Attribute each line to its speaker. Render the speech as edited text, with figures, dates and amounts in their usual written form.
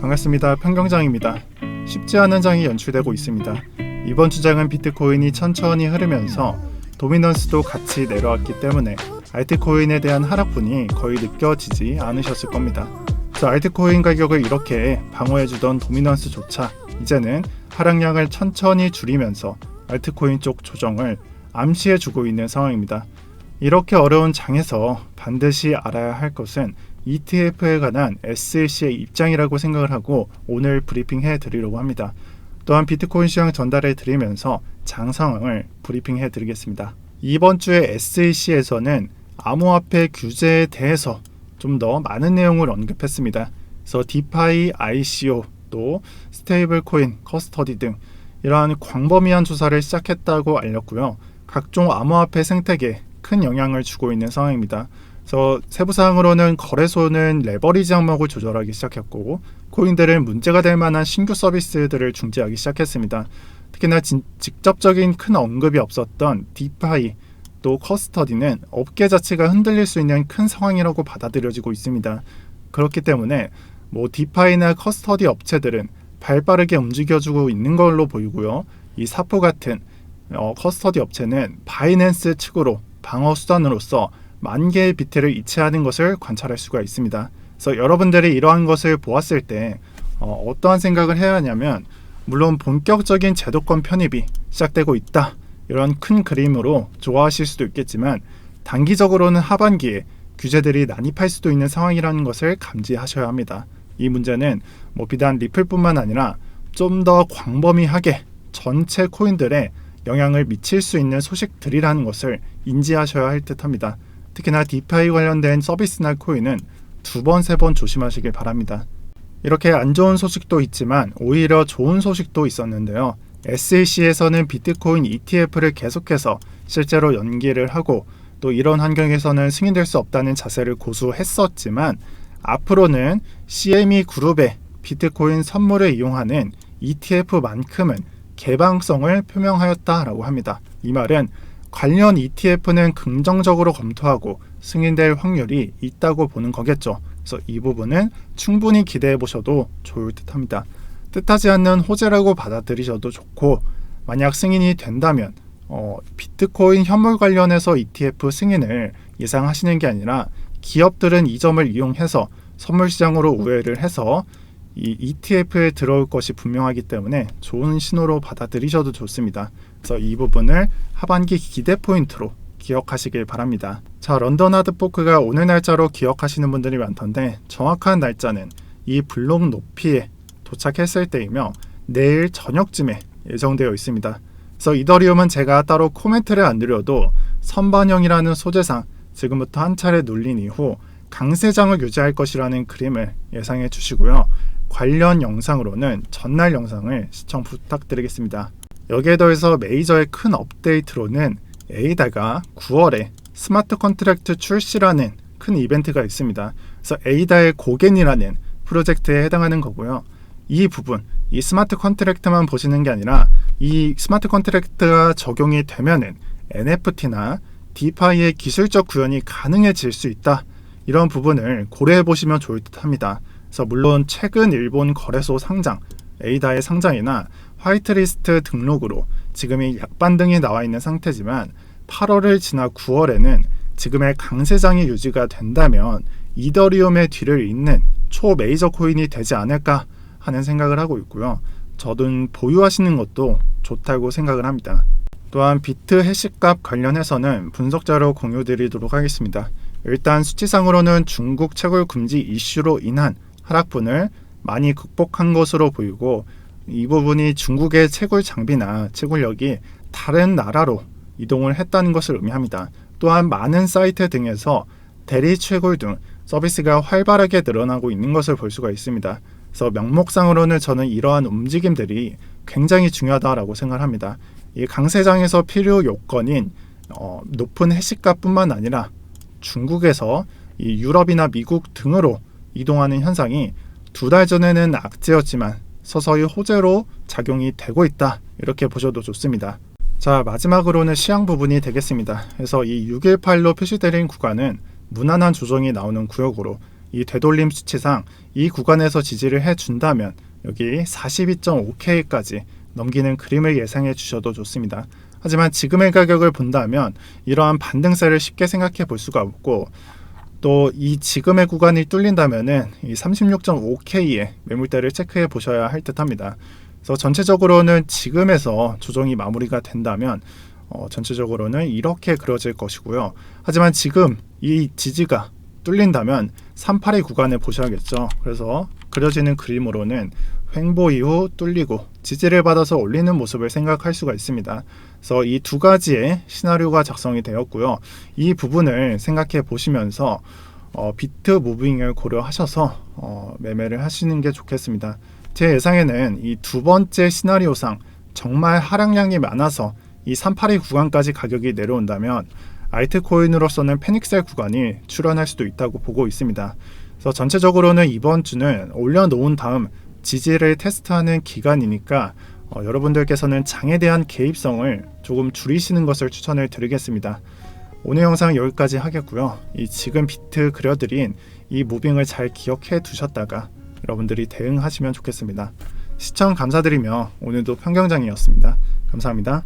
Speaker 1: 반갑습니다. 평경장입니다. 쉽지 않은 장이 연출되고 있습니다. 이번 주장은 비트코인이 천천히 흐르면서 도미넌스도 같이 내려왔기 때문에 알트코인에 대한 하락분이 거의 느껴지지 않으셨을 겁니다. 그래서 알트코인 가격을 이렇게 방어해주던 도미넌스조차 이제는 하락량을 천천히 줄이면서 알트코인 쪽 조정을 암시해주고 있는 상황입니다. 이렇게 어려운 장에서 반드시 알아야 할 것은 ETF에 관한 SEC의 입장이라고 생각을 하고 오늘 브리핑해 드리려고 합니다. 또한 비트코인 시황 전달해 드리면서 장 상황을 브리핑해 드리겠습니다. 이번 주에 SEC에서는 암호화폐 규제에 대해서 좀 더 많은 내용을 언급했습니다. 그래서 디파이, ICO, 또 스테이블 코인, 커스터디 등 이러한 광범위한 조사를 시작했다고 알렸고요. 각종 암호화폐 생태계에 큰 영향을 주고 있는 상황입니다. 그래서 세부사항으로는 거래소는 레버리지 항목을 조절하기 시작했고 코인들은 문제가 될 만한 신규 서비스들을 중지하기 시작했습니다. 특히나 직접적인 큰 언급이 없었던 디파이 또 커스터디는 업계 자체가 흔들릴 수 있는 큰 상황이라고 받아들여지고 있습니다. 그렇기 때문에 디파이나 커스터디 업체들은 발빠르게 움직여주고 있는 걸로 보이고요. 이 사포 같은 커스터디 업체는 바이낸스 측으로 방어 수단으로서 만 개의 비트를 이체하는 것을 관찰할 수가 있습니다. 그래서 여러분들이 이러한 것을 보았을 때 어떠한 생각을 해야 하냐면 물론 본격적인 제도권 편입이 시작되고 있다. 이런 큰 그림으로 좋아하실 수도 있겠지만 단기적으로는 하반기에 규제들이 난입할 수도 있는 상황이라는 것을 감지하셔야 합니다. 이 문제는 비단 리플뿐만 아니라 좀 더 광범위하게 전체 코인들에 영향을 미칠 수 있는 소식들이라는 것을 인지하셔야 할 듯합니다. 특히나 디파이 관련된 서비스나 코인은 2번, 3번 조심하시길 바랍니다. 이렇게 안 좋은 소식도 있지만 오히려 좋은 소식도 있었는데요. SEC에서는 비트코인 ETF를 계속해서 실제로 연기를 하고 또 이런 환경에서는 승인될 수 없다는 자세를 고수했었지만 앞으로는 CME 그룹의 비트코인 선물을 이용하는 ETF만큼은 개방성을 표명하였다라고 합니다. 이 말은 관련 ETF는 긍정적으로 검토하고 승인될 확률이 있다고 보는 거겠죠. 그래서 이 부분은 충분히 기대해 보셔도 좋을 듯합니다. 뜻하지 않는 호재라고 받아들이셔도 좋고 만약 승인이 된다면 비트코인 현물 관련해서 ETF 승인을 예상하시는 게 아니라 기업들은 이 점을 이용해서 선물 시장으로 우회를 해서 이 ETF에 들어올 것이 분명하기 때문에 좋은 신호로 받아들이셔도 좋습니다. 그래서 이 부분을 하반기 기대 포인트로 기억하시길 바랍니다. 자, 런던 하드포크가 오늘 날짜로 기억하시는 분들이 많던데 정확한 날짜는 이 블록 높이에 도착했을 때이며 내일 저녁쯤에 예정되어 있습니다. 그래서 이더리움은 제가 따로 코멘트를 안 드려도 선반영이라는 소재상 지금부터 한 차례 눌린 이후 강세장을 유지할 것이라는 그림을 예상해 주시고요. 관련 영상으로는 전날 영상을 시청 부탁드리겠습니다. 여기에 더해서 메이저의 큰 업데이트로는 에이다가 9월에 스마트 컨트랙트 출시라는 큰 이벤트가 있습니다. 그래서 에이다의 고겐이라는 프로젝트에 해당하는 거고요. 이 부분, 이 스마트 컨트랙트만 보시는 게 아니라 이 스마트 컨트랙트가 적용이 되면은 NFT나 디파이의 기술적 구현이 가능해질 수 있다. 이런 부분을 고려해 보시면 좋을 듯합니다. 그래서 물론 최근 일본 거래소 상장, 에이다의 상장이나 화이트리스트 등록으로 지금이 약반등이 나와 있는 상태지만 8월을 지나 9월에는 지금의 강세장이 유지가 된다면 이더리움의 뒤를 잇는 초메이저 코인이 되지 않을까 하는 생각을 하고 있고요. 저는 보유하시는 것도 좋다고 생각을 합니다. 또한 비트 해시값 관련해서는 분석 자료 공유 드리도록 하겠습니다. 일단 수치상으로는 중국 채굴 금지 이슈로 인한 하락분을 많이 극복한 것으로 보이고 이 부분이 중국의 채굴 장비나 채굴력이 다른 나라로 이동을 했다는 것을 의미합니다. 또한 많은 사이트 등에서 대리 채굴 등 서비스가 활발하게 늘어나고 있는 것을 볼 수가 있습니다. 그래서 명목상으로는 저는 이러한 움직임들이 굉장히 중요하다고 생각합니다. 이 강세장에서 필요 요건인 높은 해시값뿐만 아니라 중국에서 이 유럽이나 미국 등으로 이동하는 현상이 2달 전에는 악재였지만 서서히 호재로 작용이 되고 있다. 이렇게 보셔도 좋습니다. 자, 마지막으로는 시향 부분이 되겠습니다. 그래서 이 618로 표시되는 구간은 무난한 조정이 나오는 구역으로 이 되돌림 수치상 이 구간에서 지지를 해준다면 여기 42.5K까지 넘기는 그림을 예상해 주셔도 좋습니다. 하지만 지금의 가격을 본다면 이러한 반등세를 쉽게 생각해 볼 수가 없고, 또 이 지금의 구간이 뚫린다면은 이 36.5K의 매물대를 체크해 보셔야 할 듯합니다. 그래서 전체적으로는 지금에서 조정이 마무리가 된다면 전체적으로는 이렇게 그려질 것이고요. 하지만 지금 이 지지가 뚫린다면 38의 구간을 보셔야겠죠. 그래서 그려지는 그림으로는 횡보 이후 뚫리고 지지를 받아서 올리는 모습을 생각할 수가 있습니다. 그래서 이 두 가지의 시나리오가 작성이 되었고요. 이 부분을 생각해 보시면서 비트 무빙을 고려하셔서 매매를 하시는 게 좋겠습니다. 제 예상에는 이 두 번째 시나리오상 정말 하락량이 많아서 이 382 구간까지 가격이 내려온다면 알트코인으로서는 패닉셀 구간이 출현할 수도 있다고 보고 있습니다. 그래서 전체적으로는 이번 주는 올려놓은 다음 지지를 테스트하는 기간이니까 여러분들께서는 장에 대한 개입성을 조금 줄이시는 것을 추천을 드리겠습니다. 오늘 영상 여기까지 하겠고요. 이 지금 비트 그려드린 이 무빙을 잘 기억해 두셨다가 여러분들이 대응하시면 좋겠습니다. 시청 감사드리며 오늘도 평경장이었습니다. 감사합니다.